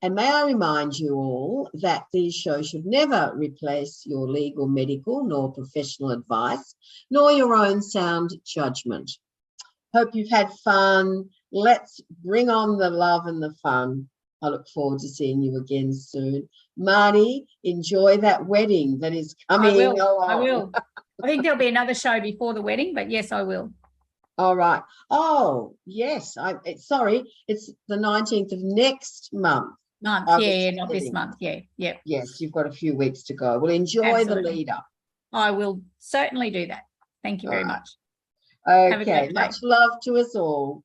And may I remind you all that these shows should never replace your legal, medical, nor professional advice, nor your own sound judgment. Hope you've had fun. Let's bring on the love and the fun. I look forward to seeing you again soon. Marnie, enjoy that wedding that is coming along. I will. I think there'll be another show before the wedding, but yes, I will. All right. Oh, yes. Sorry, it's the 19th of next month. Not this month. Yeah. Yes, you've got a few weeks to go. Well, enjoy the lead up. I will certainly do that. Thank you very much. Okay. Much love to us all.